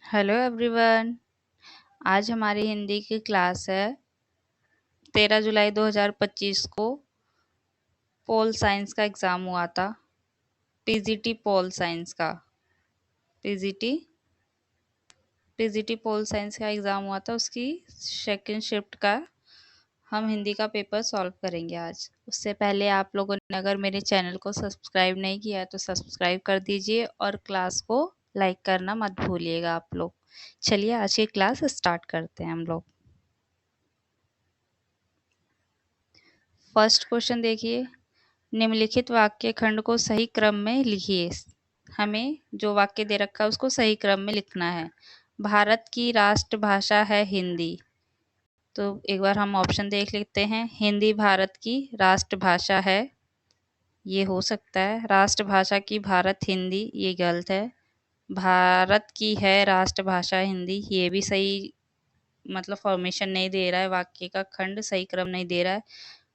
Hello everyone. आज हमारी हिंदी की क्लास है। 13 जुलाई 2025 को पोल साइंस का एग्ज़ाम हुआ था। पीजीटी पोल साइंस का पीजीटी पीजीटी पोल साइंस का एग्ज़ाम हुआ था। उसकी सेकंड शिफ्ट का हम हिंदी का पेपर सॉल्व करेंगे आज। उससे पहले आप लोगों ने अगर मेरे चैनल को सब्सक्राइब नहीं किया है तो सब्सक्राइब कर दीजिए और क्लास को लाइक करना मत भूलिएगा आप लोग। चलिए आज की क्लास स्टार्ट करते हैं हम लोग। फर्स्ट क्वेश्चन देखिए, निम्नलिखित वाक्य खंड को सही क्रम में लिखिए। हमें जो वाक्य दे रखा है उसको सही क्रम में लिखना है। भारत की राष्ट्रभाषा है हिंदी। तो एक बार हम ऑप्शन देख लेते हैं। हिंदी भारत की राष्ट्रभाषा है, ये हो सकता है। राष्ट्रभाषा की भारत हिंदी, ये गलत है। भारत की है राष्ट्रभाषा हिंदी, ये भी सही मतलब फॉर्मेशन नहीं दे रहा है, वाक्य का खंड सही क्रम नहीं दे रहा है।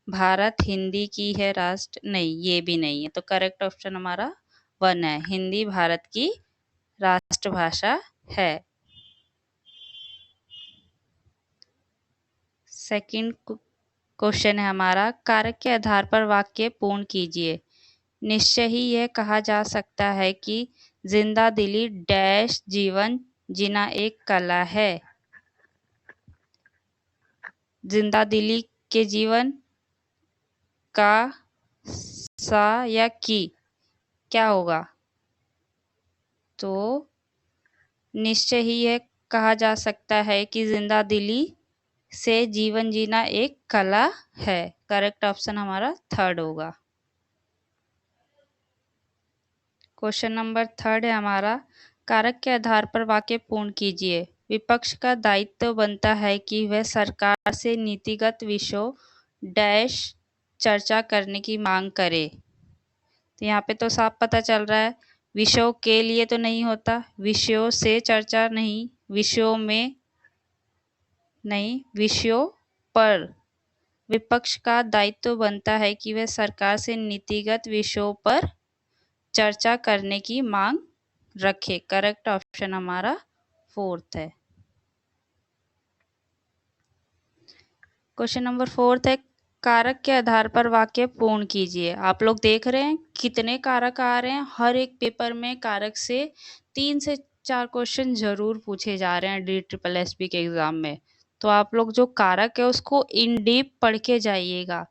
भारत हिंदी की है राष्ट्र, नहीं ये भी नहीं है। तो करेक्ट ऑप्शन हमारा 1 है, हिंदी भारत की राष्ट्रभाषा है। सेकंड क्वेश्चन है हमारा, कारक के आधार पर वाक्य पूर्ण कीजिए। निश्चय ही यह कहा जा सकता है कि जिंदा दिली डैश जीवन जीना एक कला है। जिंदा दिली के जीवन का सा या की क्या होगा? तो निश्चय ही यह कहा जा सकता है कि जिंदा दिली से जीवन जीना एक कला है। करेक्ट ऑप्शन हमारा 3rd होगा। क्वेश्चन नंबर 3rd है हमारा, कारक के आधार पर वाक्य पूर्ण कीजिए। विपक्ष का दायित्व बनता है कि वह सरकार से नीतिगत विषयों डैश चर्चा करने की मांग करे। तो यहाँ पे तो साफ पता चल रहा है, विषयों के लिए तो नहीं होता, विषयों से चर्चा नहीं, विषयों में नहीं, विषयों पर। विपक्ष का दायित्व बनता है कि वह सरकार से नीतिगत विषयों पर चर्चा करने की मांग रखे। करेक्ट ऑप्शन हमारा 4th है। क्वेश्चन नंबर 4th है, कारक के आधार पर वाक्य पूर्ण कीजिए। आप लोग देख रहे हैं कितने कारक आ रहे हैं। हर एक पेपर में कारक से 3 से 4 क्वेश्चन जरूर पूछे जा रहे हैं DSSB के एग्जाम में। तो आप लोग जो कारक है उसको इन डीप पढ़ के जाइएगा।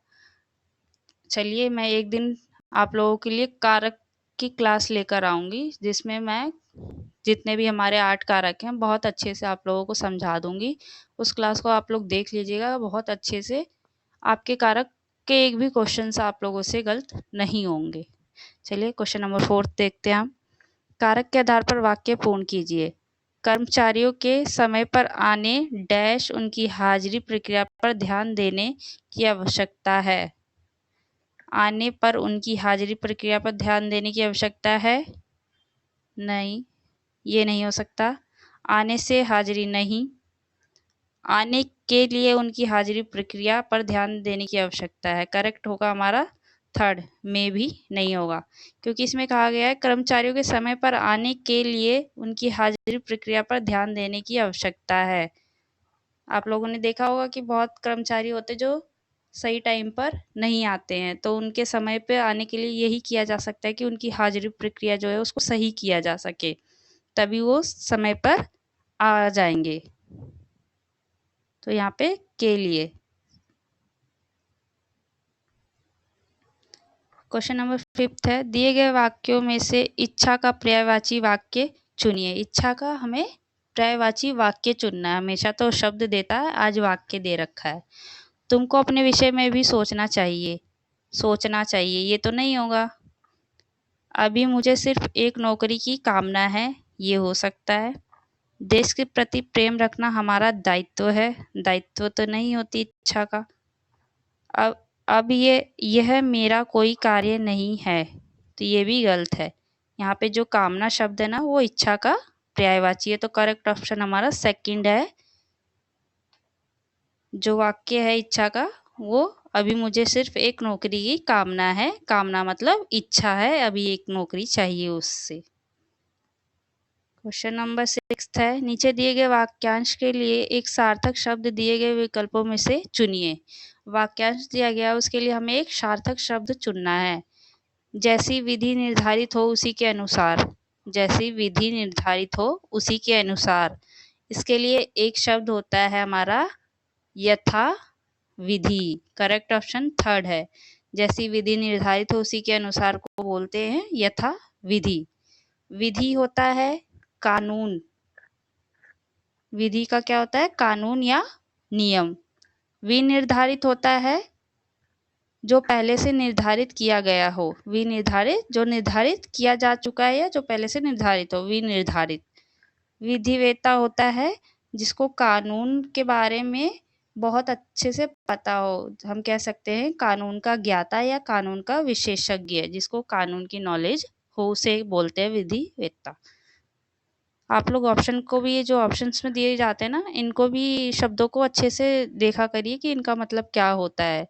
चलिए मैं एक दिन आप लोगों के लिए कारक की क्लास लेकर आऊंगी, जिसमें मैं जितने भी हमारे 8 कारक हैं बहुत अच्छे से आप लोगों को समझा दूंगी। उस क्लास को आप लोग देख लीजिएगा बहुत अच्छे से। आपके कारक के एक भी क्वेश्चन आप लोगों से गलत नहीं होंगे। चलिए क्वेश्चन नंबर 4 देखते हैं हम। कारक के आधार पर वाक्य पूर्ण कीजिए। कर्मचारियों के समय पर आने डैश उनकी हाजिरी प्रक्रिया पर ध्यान देने की आवश्यकता है। आने पर उनकी हाजिरी प्रक्रिया पर ध्यान देने की आवश्यकता है, नहीं ये नहीं हो सकता। आने से हाजिरी नहीं, आने के लिए उनकी हाजिरी प्रक्रिया पर ध्यान देने की आवश्यकता है। करेक्ट होगा हमारा 3rd, में भी नहीं होगा, क्योंकि इसमें कहा गया है कर्मचारियों के समय पर आने के लिए उनकी हाजिरी प्रक्रिया पर ध्यान देने की आवश्यकता है। आप लोगों ने देखा होगा कि बहुत कर्मचारी होते जो सही टाइम पर नहीं आते हैं, तो उनके समय पे आने के लिए यही किया जा सकता है कि उनकी हाजिरी प्रक्रिया जो है उसको सही किया जा सके, तभी वो समय पर आ जाएंगे। तो यहाँ पे के लिए। क्वेश्चन नंबर 5th है, दिए गए वाक्यों में से इच्छा का पर्यायवाची वाक्य चुनिए। इच्छा का हमें पर्यायवाची वाक्य चुनना है। हमेशा तो शब्द देता है, आज वाक्य दे रखा है। तुमको अपने विषय में भी सोचना चाहिए, सोचना चाहिए ये तो नहीं होगा। अभी मुझे सिर्फ एक नौकरी की कामना है, ये हो सकता है। देश के प्रति प्रेम रखना हमारा दायित्व है, दायित्व तो नहीं होती इच्छा का। अब यह मेरा कोई कार्य नहीं है, तो ये भी गलत है। यहाँ पे जो कामना शब्द है ना वो इच्छा का पर्यायवाची है। तो करेक्ट ऑप्शन हमारा 2nd है। जो वाक्य है इच्छा का वो, अभी मुझे सिर्फ एक नौकरी की कामना है, कामना मतलब इच्छा है, अभी एक नौकरी चाहिए उससे। क्वेश्चन नंबर 6 है, नीचे दिए गए वाक्यांश के लिए एक सार्थक शब्द दिए गए विकल्पों में से चुनिए। वाक्यांश दिया गया, उसके लिए हमें एक सार्थक शब्द चुनना है। जैसी विधि निर्धारित हो उसी के अनुसार, जैसी विधि निर्धारित हो उसी के अनुसार, इसके लिए एक शब्द होता है हमारा यथा विधि। करेक्ट ऑप्शन 3 है। जैसी विधि निर्धारित हो उसी के अनुसार को बोलते हैं यथा विधि। विधि होता है कानून, विधि का क्या होता है? कानून या नियम। विनिर्धारित होता है जो पहले से निर्धारित किया गया हो, विनिर्धारित जो निर्धारित किया जा चुका है या जो पहले से निर्धारित हो, विनिर्धारित। विधिवेत्ता होता है जिसको कानून के बारे में बहुत अच्छे से पता हो, हम कह सकते हैं कानून का ज्ञाता या कानून का विशेषज्ञ, जिसको कानून की नॉलेज हो उसे बोलते हैं विधिवेत्ता। आप लोग ऑप्शन को भी, ये जो ऑप्शंस में दिए जाते हैं ना, इनको भी शब्दों को अच्छे से देखा करिए कि इनका मतलब क्या होता है।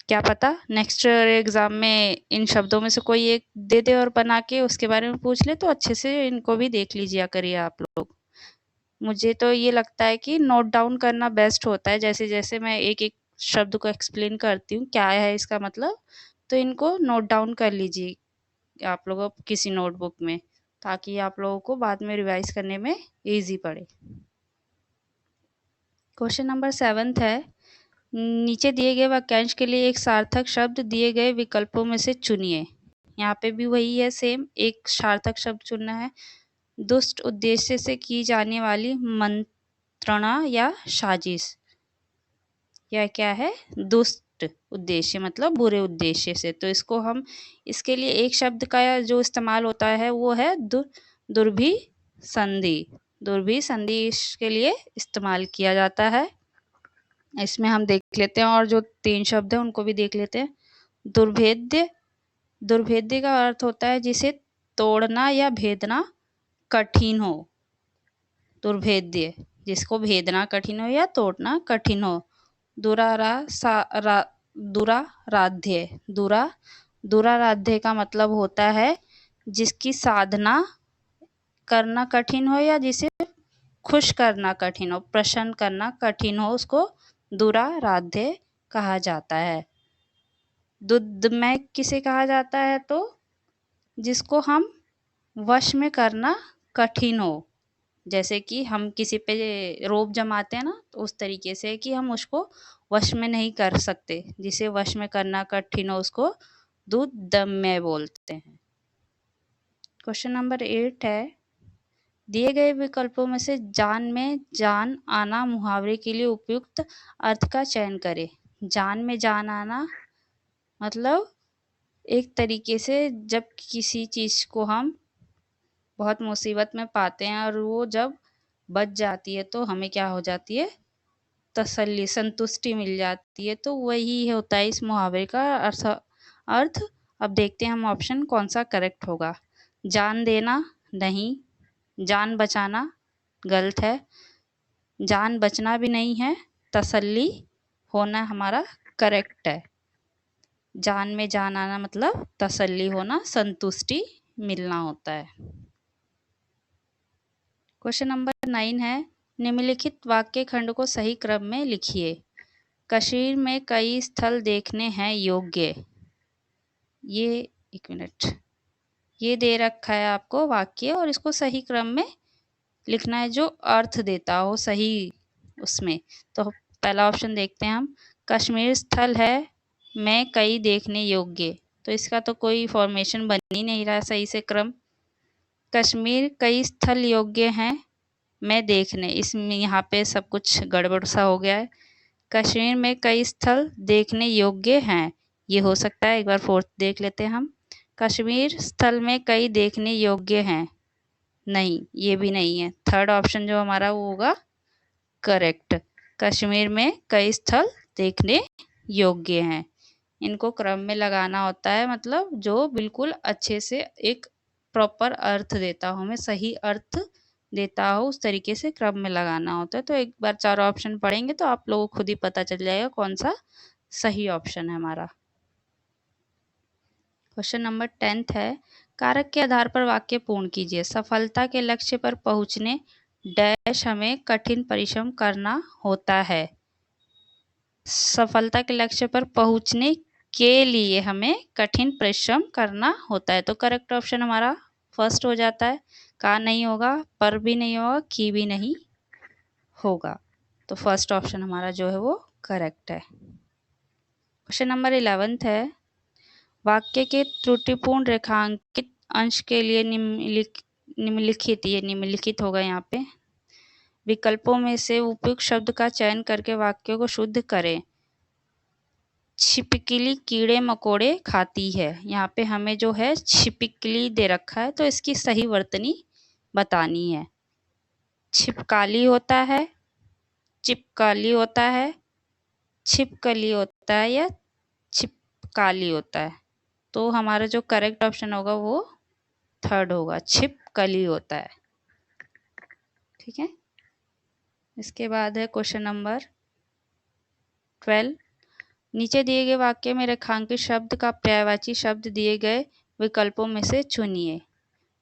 क्या पता नेक्स्ट एग्जाम में इन शब्दों में से कोई एक दे दे और बना के उसके बारे में पूछ ले, तो अच्छे से इनको भी देख लीजिए करिए आप लोग। मुझे तो ये लगता है कि नोट डाउन करना बेस्ट होता है। जैसे जैसे मैं एक एक शब्द को एक्सप्लेन करती हूँ क्या है इसका मतलब, तो इनको नोट डाउन कर लीजिए आप लोग किसी नोटबुक में, ताकि आप लोगों को बाद में रिवाइज करने में इजी पड़े। क्वेश्चन नंबर 7 है, नीचे दिए गए वाक्यांश के लिए एक सार्थक शब्द दिए गए विकल्पों में से चुनिए। यहाँ पे भी वही है, सेम एक सार्थक शब्द चुनना है। दुष्ट उद्देश्य से की जाने वाली मंत्रणा या साजिश। यह क्या है? दुष्ट उद्देश्य मतलब बुरे उद्देश्य से। तो इसको हम, इसके लिए एक शब्द का जो इस्तेमाल होता है वो है दुर्भिसंधि। दुर्भिसंधि इसके लिए इस्तेमाल किया जाता है। इसमें हम देख लेते हैं, और जो 3 शब्द हैं उनको भी देख लेते हैं। दुर्भेद्य, दुर्भेद्य का अर्थ होता है जिसे तोड़ना या भेदना कठिन हो। दुर्भेद्य, जिसको भेदना कठिन हो या तोड़ना कठिन हो। दुराराध्य, दुराराध्य का मतलब होता है जिसकी साधना करना कठिन हो या जिसे खुश करना कठिन हो, प्रसन्न करना कठिन हो, उसको दुराराध्य कहा जाता है। दुर्दमय किसे कहा जाता है? तो जिसको हम वश में करना कठिन हो। जैसे कि हम किसी पे रोब जमाते हैं ना, तो उस तरीके से कि हम उसको वश में नहीं कर सकते, जिसे वश में करना कठिन हो उसको दुर्दम्य बोलते हैं। क्वेश्चन नंबर 8 है, दिए गए विकल्पों में से जान में जान आना मुहावरे के लिए उपयुक्त अर्थ का चयन करें। जान में जान आना मतलब एक तरीके से जब किसी चीज़ को हम बहुत मुसीबत में पाते हैं और वो जब बच जाती है तो हमें क्या हो जाती है? तसल्ली, संतुष्टि मिल जाती है। तो वही होता है इस मुहावरे का अर्थ। अब देखते हैं हम ऑप्शन कौन सा करेक्ट होगा। जान देना नहीं, जान बचाना गलत है, जान बचना भी नहीं है, तसल्ली होना हमारा करेक्ट है। जान में जान आना मतलब तसल्ली होना, संतुष्टि मिलना होता है। क्वेश्चन नंबर 9 है, निम्नलिखित वाक्य खंड को सही क्रम में लिखिए। कश्मीर में कई स्थल देखने हैं योग्य। ये एक मिनट, ये दे रखा है आपको वाक्य, और इसको सही क्रम में लिखना है जो अर्थ देता हो सही उसमें। तो पहला ऑप्शन देखते हैं हम, कश्मीर स्थल है में कई देखने योग्य। तो इसका तो कोई फॉर्मेशन बन ही नहीं रहा सही से क्रम। कश्मीर कई स्थल योग्य हैं मैं देखने, इसमें यहाँ पे सब कुछ गड़बड़ सा हो गया है। कश्मीर में कई स्थल देखने योग्य हैं, ये हो सकता है। एक बार फोर्थ देख लेते हैं हम, कश्मीर स्थल में कई देखने योग्य हैं, नहीं ये भी नहीं है। थर्ड ऑप्शन जो हमारा वो होगा करेक्ट, कश्मीर में कई स्थल देखने योग्य हैं। इनको क्रम में लगाना होता है, मतलब जो बिल्कुल अच्छे से एक प्रॉपर अर्थ देता हो, हमें सही अर्थ देता हो, उस तरीके से क्रम में लगाना होता है। तो एक बार 4 ऑप्शन पढ़ेंगे तो आप लोगों को खुद ही पता चल जाएगा कौन सा सही ऑप्शन है हमारा। क्वेश्चन नंबर 10 है, कारक के आधार पर वाक्य पूर्ण कीजिए। सफलता के लक्ष्य पर पहुंचने डैश हमें कठिन परिश्रम करना होता है। सफलता के लक्ष्य पर पहुंचने के लिए हमें कठिन परिश्रम करना होता है। तो करेक्ट ऑप्शन हमारा फर्स्ट हो जाता है। का नहीं होगा, पर भी नहीं होगा, की भी नहीं होगा। तो फर्स्ट ऑप्शन हमारा जो है वो करेक्ट है। क्वेश्चन नंबर 11 है, वाक्य के त्रुटिपूर्ण रेखांकित अंश के लिए निम्नलिखित, ये निम्नलिखित होगा यहाँ पे, विकल्पों में से उपयुक्त शब्द का चयन करके वाक्य को शुद्ध करें। छिपकली कीड़े मकोड़े खाती है। यहाँ पे हमें जो है छिपकली दे रखा है, तो इसकी सही वर्तनी बतानी है। छिपकाली होता है, चिपकाली होता है, छिपकली होता है या छिपकाली होता है। तो हमारा जो करेक्ट ऑप्शन होगा वो थर्ड होगा, छिपकली होता है। ठीक है। इसके बाद है क्वेश्चन नंबर 12, नीचे दिए गए वाक्य में रेखांकित शब्द का पर्यायवाची शब्द दिए गए विकल्पों में से चुनिए।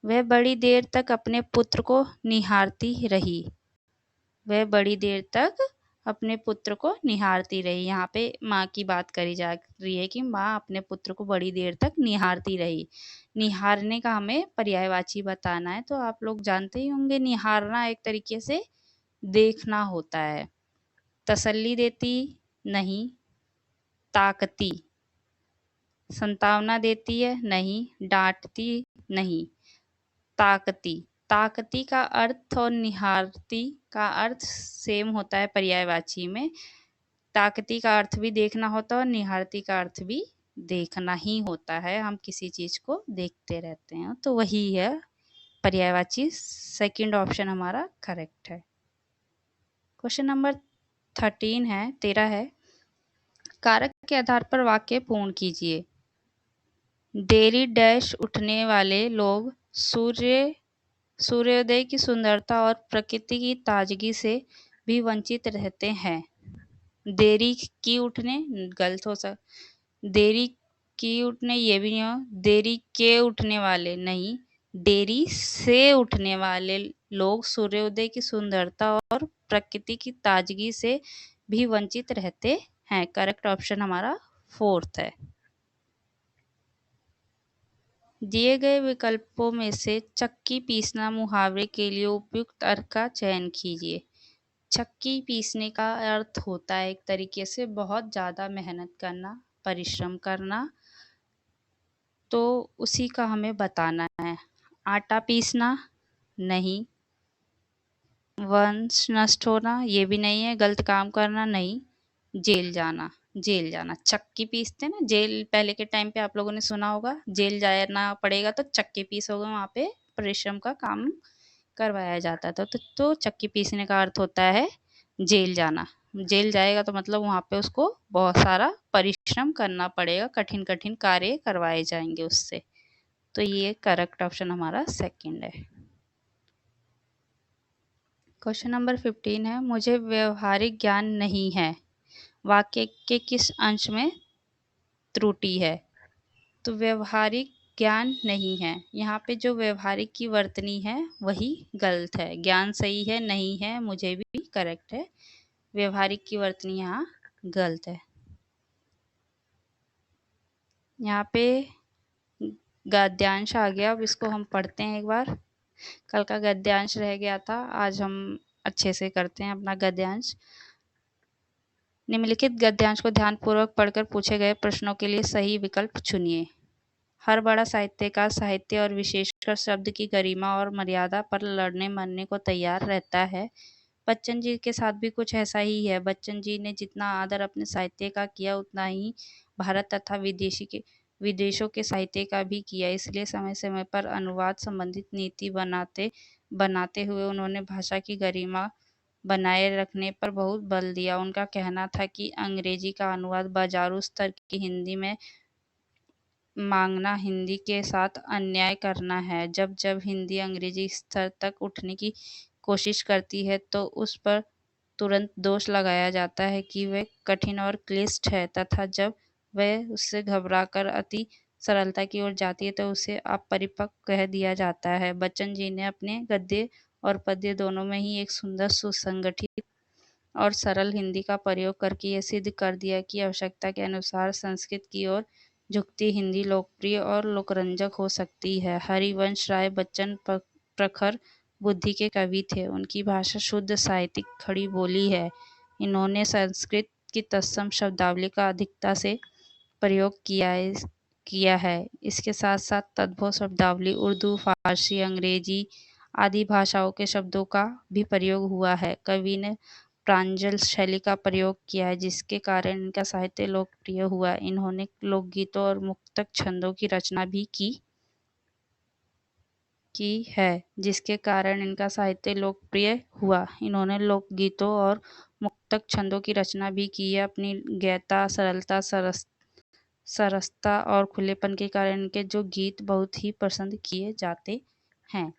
वह बड़ी देर तक अपने पुत्र को निहारती रही। वह बड़ी देर तक अपने पुत्र को निहारती रही। यहाँ पे माँ की बात करी जा रही है कि माँ अपने पुत्र को बड़ी देर तक निहारती रही। निहारने का हमें पर्यायवाची बताना है। तो आप लोग जानते ही होंगे, निहारना एक तरीके से देखना होता है। तसल्ली देती नहीं, ताकती। संतावना देती है नहीं, डांटती नहीं, ताकती। ताकती का अर्थ और निहारती का अर्थ सेम होता है पर्यायवाची में। ताकती का अर्थ भी देखना होता है और निहारती का अर्थ भी देखना ही होता है। हम किसी चीज को देखते रहते हैं, तो वही है पर्यायवाची। सेकंड ऑप्शन हमारा करेक्ट है। क्वेश्चन नंबर 13 है, कारक के आधार पर वाक्य पूर्ण कीजिए। देरी डैश उठने वाले लोग सूर्योदय की सुंदरता और प्रकृति की ताजगी से भी वंचित रहते हैं। देरी की उठने गलत हो सकता, देरी की उठने ये भी नहीं हो, देरी के उठने वाले नहीं, देरी से उठने वाले लोग सूर्योदय की सुंदरता और प्रकृति की ताजगी से भी वंचित रहते हैं। करेक्ट ऑप्शन हमारा फोर्थ है। दिए गए विकल्पों में से चक्की पीसना मुहावरे के लिए उपयुक्त अर्थ का चयन कीजिए। चक्की पीसने का अर्थ होता है एक तरीके से बहुत ज़्यादा मेहनत करना, परिश्रम करना, तो उसी का हमें बताना है। आटा पीसना नहीं, वंश नष्ट होना ये भी नहीं है, गलत काम करना नहीं, जेल जाना। जेल जाना, चक्की पीसते ना जेल, पहले के टाइम पे आप लोगों ने सुना होगा, जेल जाना पड़ेगा तो चक्की पीसोगे, वहाँ पे परिश्रम का काम करवाया जाता था। तो चक्की पीसने का अर्थ होता है जेल जाना। जेल जाएगा तो मतलब वहाँ पे उसको बहुत सारा परिश्रम करना पड़ेगा, कठिन कठिन कार्य करवाए जाएंगे उससे। तो ये करेक्ट ऑप्शन हमारा सेकंड है। क्वेश्चन नंबर 15 है, मुझे व्यवहारिक ज्ञान नहीं है। वाक्य के किस अंश में त्रुटि है? तो व्यवहारिक ज्ञान नहीं है, यहाँ पे जो व्यवहारिक की वर्तनी है वही गलत है। ज्ञान सही है, नहीं है मुझे भी करेक्ट है, व्यवहारिक की वर्तनी यहाँ गलत है। यहाँ पे गद्यांश आ गया, अब इसको हम पढ़ते हैं एक बार। कल का गद्यांश रह गया था, आज हम अच्छे से करते हैं अपना गद्यांश। निम्नलिखित गद्यांश को ध्यानपूर्वक पढ़कर पूछे गए प्रश्नों के लिए सही विकल्प चुनिए। हर बड़ा साहित्यकार साहित्य और विशेषकर शब्द की गरिमा और मर्यादा पर लड़ने मरने को तैयार रहता है। बच्चन जी के साथ भी कुछ ऐसा ही है। बच्चन जी ने जितना आदर अपने साहित्य का किया, उतना ही भारत तथा विदेशों के साहित्य का भी किया। इसलिए समय समय पर अनुवाद संबंधित नीति बनाते हुए उन्होंने भाषा की गरिमा बनाए रखने पर बहुत बल दिया। उनका कहना था कि अंग्रेजी का अनुवाद बाजारू स्तर की हिंदी में मांगना हिंदी के साथ अन्याय करना है। जब जब हिंदी अंग्रेजी स्तर तक उठने की कोशिश करती है तो उस पर तुरंत दोष लगाया जाता है कि वह कठिन और क्लिष्ट है, तथा जब वह उससे घबराकर अति सरलता की ओर जाती है तो उसे अपरिपक्व कह दिया जाता है। बच्चन जी ने अपने गद्य और पद्य दोनों में ही एक सुंदर, सुसंगठित और सरल हिंदी का प्रयोग करके यह सिद्ध कर दिया कि आवश्यकता के अनुसार संस्कृत की ओर झुकती हिंदी लोकप्रिय और लोकरंजक हो सकती है। हरिवंश राय बच्चन प्रखर बुद्धि के कवि थे। उनकी भाषा शुद्ध साहित्यिक खड़ी बोली है। इन्होंने संस्कृत की तत्सम शब्दावली का अधिकता से प्रयोग किया है। इसके साथ साथ तद्भव शब्दावली उर्दू, फारसी, अंग्रेजी आदि भाषाओं के शब्दों का भी प्रयोग हुआ है। कवि ने प्रांजल शैली का प्रयोग किया है, जिसके कारण इनका साहित्य लोकप्रिय हुआ। इन्होंने लोकगीतों और मुक्तक छंदों की रचना भी की है, जिसके कारण इनका साहित्य लोकप्रिय हुआ। इन्होंने लोकगीतों और मुक्तक छंदों की रचना भी की है। अपनी गहनता, सरलता, सरसता और खुलेपन के कारण इनके जो गीत बहुत ही पसंद किए जाते हैं।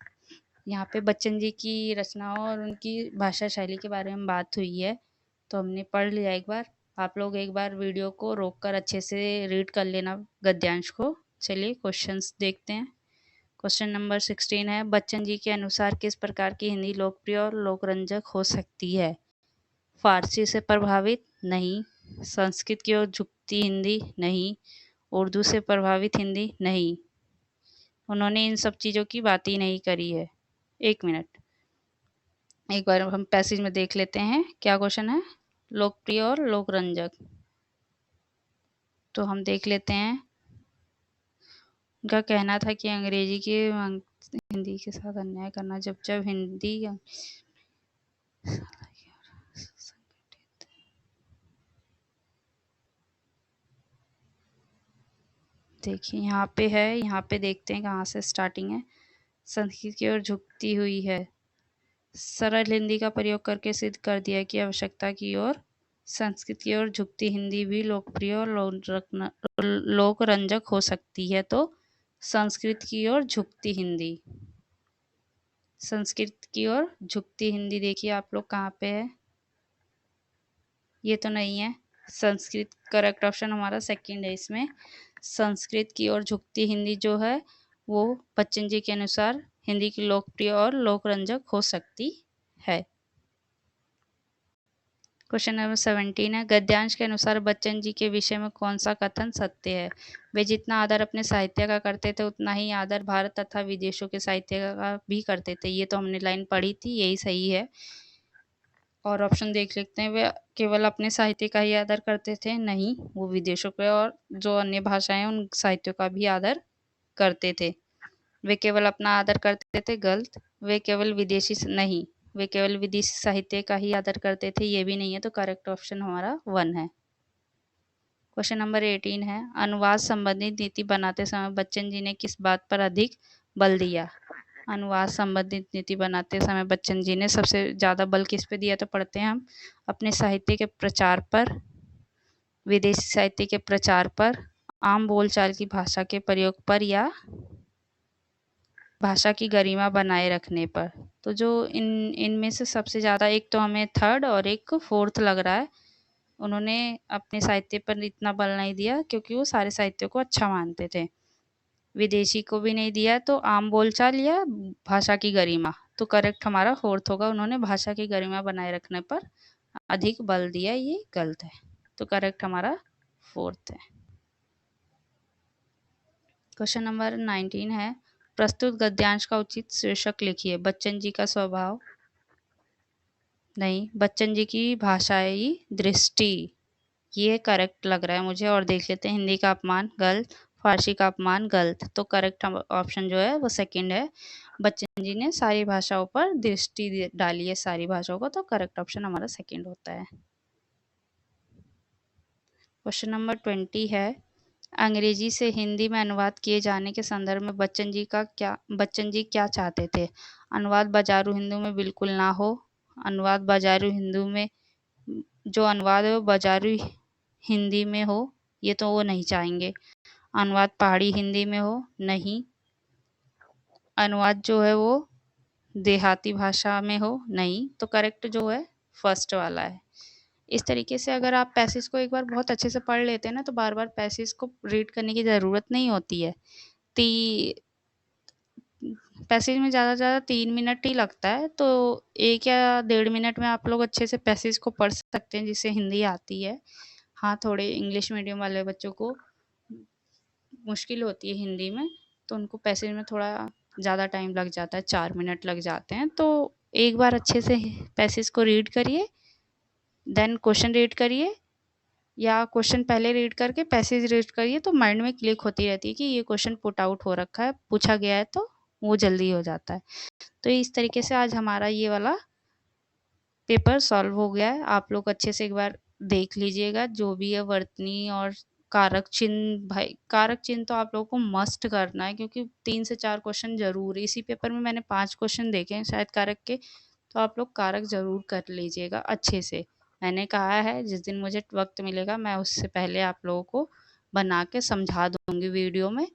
यहाँ पे बच्चन जी की रचनाओं और उनकी भाषा शैली के बारे में बात हुई है, तो हमने पढ़ लिया एक बार। आप लोग एक बार वीडियो को रोककर अच्छे से रीड कर लेना गद्यांश को। चलिए क्वेश्चंस देखते हैं। क्वेश्चन नंबर 16 है, बच्चन जी के अनुसार किस प्रकार की हिंदी लोकप्रिय और लोकरंजक हो सकती है? फारसी से प्रभावित? नहीं। संस्कृत की ओर झुकती हिंदी? नहीं। उर्दू से प्रभावित हिंदी? नहीं। उन्होंने इन सब चीज़ों की बात ही नहीं करी है। एक मिनट, एक बार हम पैसेज में देख लेते हैं क्या क्वेश्चन है। लोकप्रिय और लोकरंजक, तो हम देख लेते हैं। उनका कहना था कि अंग्रेजी की हिंदी के साथ अन्याय करना, जब जब हिंदी देखिए यहाँ पे है, यहाँ पे देखते हैं कहाँ से स्टार्टिंग है। संस्कृत की ओर झुकती हुई है, सरल हिंदी का प्रयोग करके सिद्ध कर दिया कि आवश्यकता की ओर संस्कृत की ओर झुकती हिंदी भी लोकप्रिय और लोकरंजक हो सकती है। तो संस्कृत की ओर झुकती हिंदी, संस्कृत की ओर झुकती हिंदी देखिए आप लोग कहाँ पे है, ये तो नहीं है। संस्कृत करेक्ट ऑप्शन हमारा सेकंड है इसमें। संस्कृत की ओर झुकती हिंदी जो है वो बच्चन जी के अनुसार हिंदी की लोकप्रिय और लोकरंजक हो सकती है। क्वेश्चन नंबर 17 है, गद्यांश के अनुसार बच्चन जी के विषय में कौन सा कथन सत्य है? वे जितना आदर अपने साहित्य का करते थे उतना ही आदर भारत तथा विदेशों के साहित्य का भी करते थे। ये तो हमने लाइन पढ़ी थी, यही सही है। और ऑप्शन देख लेते हैं, वे केवल अपने साहित्य का ही आदर करते थे? नहीं, वो विदेशों के और जो अन्य भाषाएं उन साहित्यों का भी आदर करते थे। वे केवल अपना आदर करते थे? गलत। वे केवल विदेशी नहीं, वे केवल विदेशी साहित्य का ही आदर करते थे, ये भी नहीं है। तो करेक्ट ऑप्शन हमारा 1 है। क्वेश्चन नंबर 18 है, अनुवाद संबंधित नीति बनाते समय बच्चन जी ने किस बात पर अधिक बल दिया? अनुवाद संबंधित नीति बनाते समय बच्चन जी ने सबसे ज़्यादा बल किस पे दिया? तो पढ़ते हैं हम, अपने साहित्य के प्रचार पर, विदेशी साहित्य के प्रचार पर, आम बोलचाल की भाषा के प्रयोग पर, या भाषा की गरिमा बनाए रखने पर। तो जो इनमें से सबसे ज़्यादा, एक तो हमें थर्ड और एक फोर्थ लग रहा है। उन्होंने अपने साहित्य पर इतना बल नहीं दिया क्योंकि वो सारे साहित्य को अच्छा मानते थे। विदेशी को भी नहीं दिया, तो आम बोलचाल या भाषा की गरिमा। तो करेक्ट हमारा फोर्थ होगा, उन्होंने भाषा की गरिमा बनाए रखने पर अधिक बल दिया, ये गलत है। तो करेक्ट हमारा फोर्थ है। क्वेश्चन नंबर 19 है, प्रस्तुत गद्यांश का उचित शीर्षक लिखिए। बच्चन जी का स्वभाव? नहीं। बच्चन जी की भाषाई दृष्टि, ये करेक्ट लग रहा है मुझे। और देख लेते हैं, हिंदी का अपमान? गलत। फारसी का अपमान? गलत। तो करेक्ट ऑप्शन जो है वो सेकंड है। बच्चन जी ने सारी भाषाओं पर दृष्टि डाली है, सारी भाषाओं को। तो करेक्ट ऑप्शन हमारा सेकंड होता है। क्वेश्चन नंबर 20 है, अंग्रेजी से हिंदी में अनुवाद किए जाने के संदर्भ में बच्चन जी क्या चाहते थे? अनुवाद बाजारू हिंदू में बिल्कुल ना हो। अनुवाद बाजारू हिंदू में, जो अनुवाद है वो बाजारू हिंदी में हो, ये तो वो नहीं चाहेंगे। अनुवाद पहाड़ी हिंदी में हो? नहीं। अनुवाद जो है वो देहाती भाषा में हो? नहीं। तो करेक्ट जो है फर्स्ट वाला है। इस तरीके से अगर आप पैसेज को एक बार बहुत अच्छे से पढ़ लेते हैं ना, तो बार-बार पैसेज को रीड करने की ज़रूरत नहीं होती है। ती पैसेज में ज़्यादा से ज़्यादा 3 मिनट ही लगता है, तो 1 या डेढ़ मिनट में आप लोग अच्छे से पैसेज को पढ़ सकते हैं, जिससे हिंदी आती है। हाँ, थोड़े इंग्लिश मीडियम वाले बच्चों को मुश्किल होती है हिंदी में, तो उनको पैसेज में थोड़ा ज़्यादा टाइम लग जाता है, 4 मिनट लग जाते हैं। तो एक बार अच्छे से पैसेज को रीड करिए, देन क्वेश्चन रीड करिए, या क्वेश्चन पहले रीड करके पैसेज रीड करिए, तो माइंड में क्लिक होती रहती है कि ये क्वेश्चन पुट आउट हो रखा है, पूछा गया है, तो वो जल्दी हो जाता है। तो इस तरीके से आज हमारा ये वाला पेपर सॉल्व हो गया है। आप लोग अच्छे से एक बार देख लीजिएगा, जो भी है वर्तनी और कारक चिन्ह, भाई कारक चिन्ह तो आप लोगों को मस्ट करना है, क्योंकि 3 से 4 क्वेश्चन ज़रूर, इसी पेपर में मैंने 5 क्वेश्चन देखे हैं शायद कारक के, तो आप लोग कारक ज़रूर कर लीजिएगा अच्छे से। मैंने कहा है जिस दिन मुझे वक़्त मिलेगा मैं उससे पहले आप लोगों को बना के समझा दूँगी वीडियो में।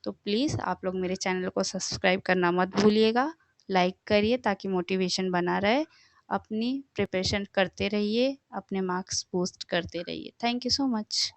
तो प्लीज़ आप लोग मेरे चैनल को सब्सक्राइब करना मत भूलिएगा, लाइक करिए ताकि मोटिवेशन बना रहे। अपनी प्रिपरेशन करते रहिए, अपने मार्क्स बूस्ट करते रहिए। Thank you so much.